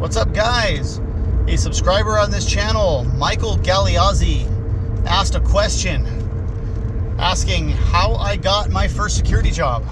What's up, guys? A subscriber on this channel, Michael Galeazzi, asked a question asking how I got my first security job.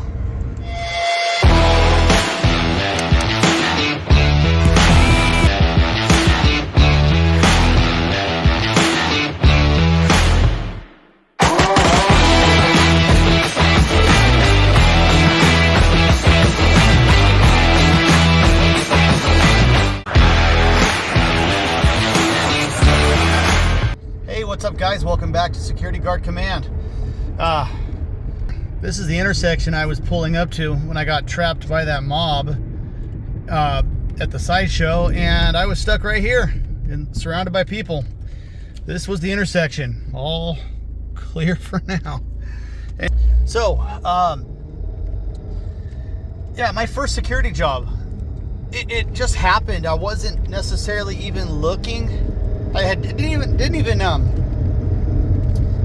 What's up, guys? Welcome back to Security Guard Command. This is the intersection I was pulling up to when I got trapped by that mob at the sideshow, and I was stuck right here and surrounded by people. This was the intersection, all clear for now. And so, yeah, my first security job. It just happened. I wasn't necessarily even looking. I didn't even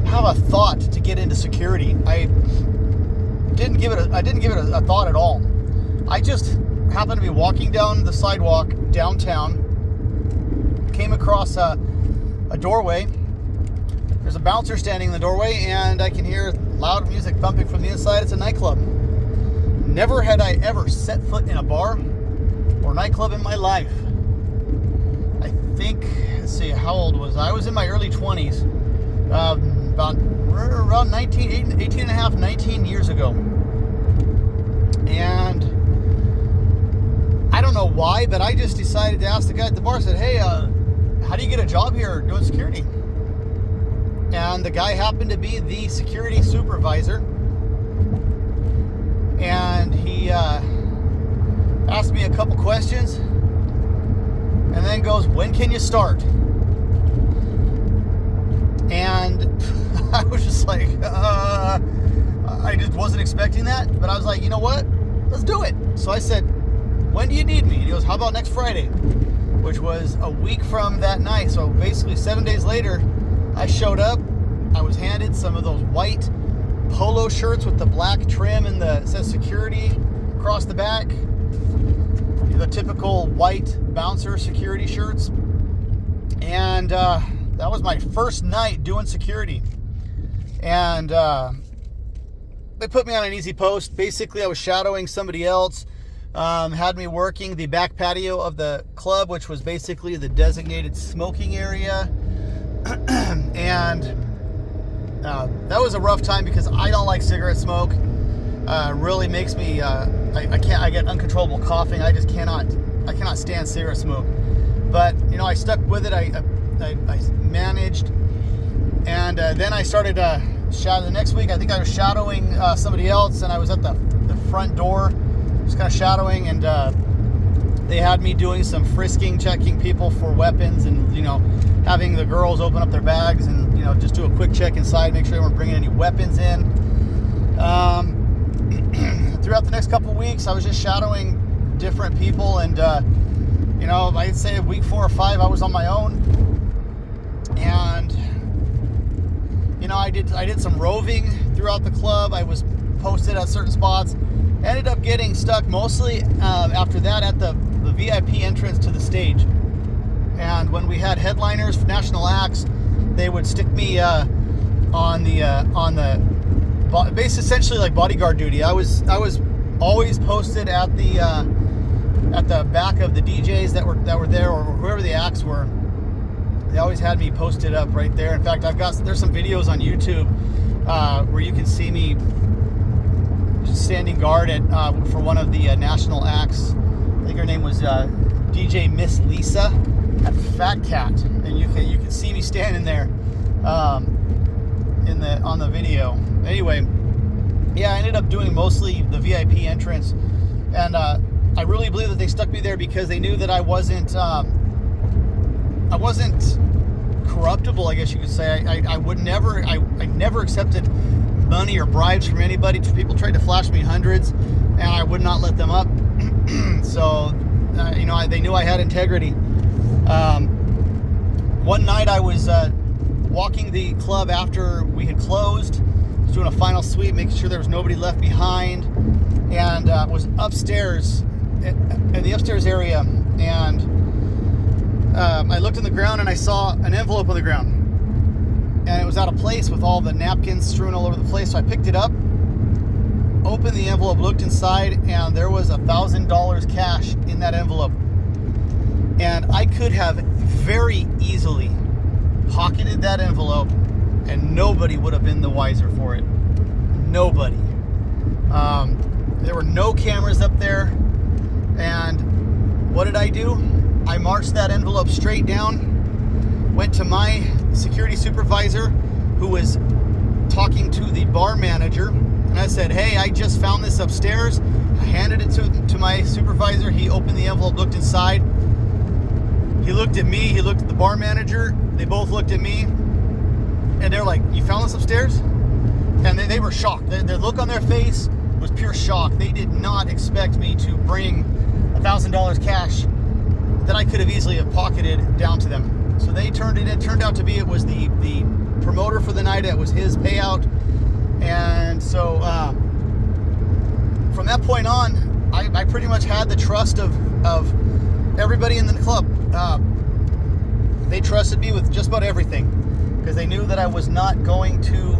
have a thought to get into security. I didn't give it a thought at all. I just happened to be walking down the sidewalk downtown, came across a doorway. There's a bouncer standing in the doorway, and I can hear loud music bumping from the inside. It's a nightclub. Never had I ever set foot in a bar or nightclub in my life. I think, let's see, how old was I? I was in my early 20s, about around 18 and a half, 19 years ago. And I don't know why, but I just decided to ask the guy at the bar. I said, hey, how do you get a job here doing security? And the guy happened to be the security supervisor. And he asked me a couple questions and then goes, when can you start? And I was just like, I just wasn't expecting that. But I was like, you know what? Let's do it. So I said, when do you need me? And he goes, how about next Friday? Which was a week from that night. So basically 7 days later, I showed up. I was handed some of those white polo shirts with the black trim and it says security across the back. The typical white bouncer security shirts. And that was my first night doing security. And they put me on an easy post. Basically, I was shadowing somebody else. Had me working the back patio of the club, which was basically the designated smoking area. And that was a rough time because I don't like cigarette smoke. Really makes me I get uncontrollable coughing. I cannot stand cigarette smoke. But I stuck with it. I managed, and then I started shadow. The next week, I think I was shadowing somebody else, and I was at the front door, just kind of shadowing, and they had me doing some frisking, checking people for weapons, and having the girls open up their bags and just do a quick check inside, make sure they weren't bringing any weapons in. Throughout the next couple of weeks, I was just shadowing different people, and I'd say week 4 or 5, I was on my own, and I did some roving throughout the club. I was posted at certain spots. Ended up getting stuck mostly after that at the VIP entrance to the stage. And when we had headliners, national acts, they would stick me on the base, essentially like bodyguard duty. I was always posted at the back of the DJs that were there, or whoever the acts were. They always had me posted up right there. In fact, there's some videos on YouTube where you can see me just standing guard for one of the national acts. I think her name was DJ Miss Lisa at Fat Cat, and you can see me standing there on the video. Anyway, yeah, I ended up doing mostly the VIP entrance, and I really believe that they stuck me there because they knew that I wasn't corruptible, I guess you could say. I never accepted money or bribes from anybody. People tried to flash me hundreds, and I would not let them up. So, they knew I had integrity. One night I was walking the club after we had closed. I was doing a final sweep, making sure there was nobody left behind, and was upstairs in the upstairs area, and I looked on the ground and I saw an envelope on the ground. And it was out of place with all the napkins strewn all over the place. So I picked it up, opened the envelope, looked inside, and there was $1,000 cash in that envelope. And I could have very easily pocketed that envelope and nobody would have been the wiser for it. Nobody. There were no cameras up there. And what did I do? I marched that envelope straight down, went to my security supervisor who was talking to the bar manager, and I said, hey, I just found this upstairs. I handed it to my supervisor. He opened the envelope, looked inside. He looked at me, he looked at the bar manager. They both looked at me, and they're like, you found this upstairs? And they were shocked. The look on their face was pure shock. They did not expect me to bring $1,000 cash that I could have easily have pocketed down to them. So they turned it. It turned out to be it was the promoter for the night. It was his payout, and so from that point on, I pretty much had the trust of everybody in the club. They trusted me with just about everything because they knew that I was not going to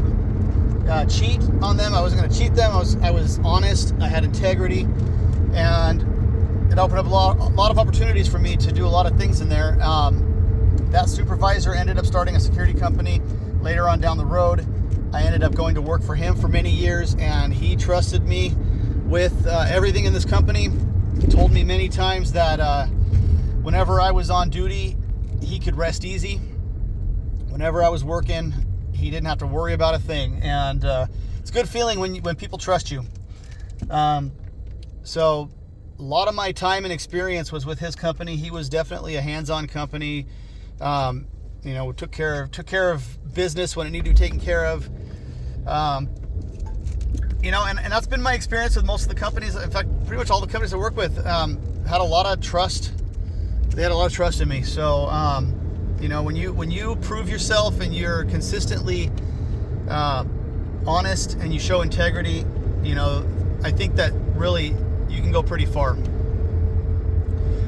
cheat on them. I wasn't going to cheat them. I was honest. I had integrity, and it opened up a lot of opportunities for me to do a lot of things in there. That supervisor ended up starting a security company later on down the road. I ended up going to work for him for many years, and he trusted me with everything in this company. He told me many times that whenever I was on duty, he could rest easy. Whenever I was working, he didn't have to worry about a thing. And it's a good feeling when people trust you. So a lot of my time and experience was with his company. He was definitely a hands-on company. Took care of business when it needed to be taken care of. And that's been my experience with most of the companies. In fact, pretty much all the companies I work with had a lot of trust. They had a lot of trust in me. So, when you prove yourself and you're consistently honest and you show integrity, I think that really you can go pretty far.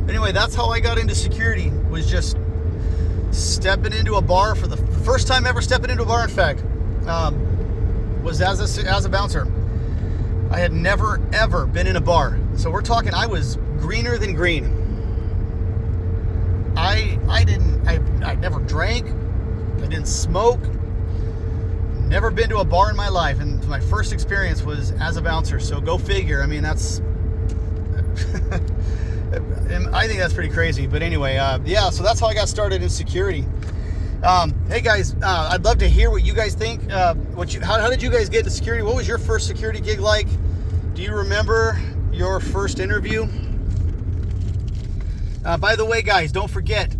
Anyway, that's how I got into security, was just stepping into a bar for the first time ever stepping into a bar, in fact, was as a bouncer. I had never, ever been in a bar. So we're talking, I was greener than green. I never drank. I didn't smoke. Never been to a bar in my life. And my first experience was as a bouncer. So go figure. I mean, that's, I think that's pretty crazy. But anyway, so that's how I got started in security. Hey guys, I'd love to hear what you guys think. How did you guys get into security? What was your first security gig like? Do you remember your first interview? By the way, guys, don't forget,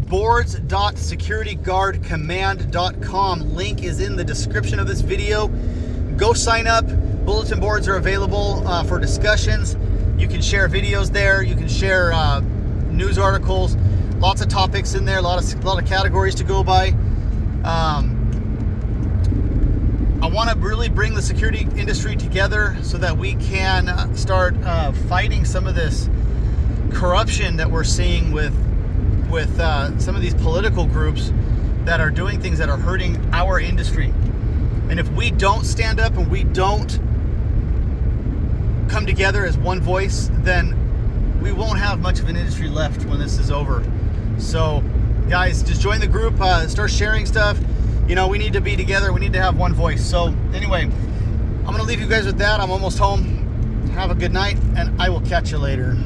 boards.securityguardcommand.com. Link is in the description of this video. Go sign up. Bulletin boards are available for discussions. You can share videos there. You can share news articles. Lots of topics in there. A lot of categories to go by. I want to really bring the security industry together so that we can start fighting some of this corruption that we're seeing with some of these political groups that are doing things that are hurting our industry. And if we don't stand up and we don't come together as one voice, then we won't have much of an industry left when this is over. So guys, just join the group, start sharing stuff. We need to be together. We need to have one voice. So anyway, I'm going to leave you guys with that. I'm almost home. Have a good night, and I will catch you later.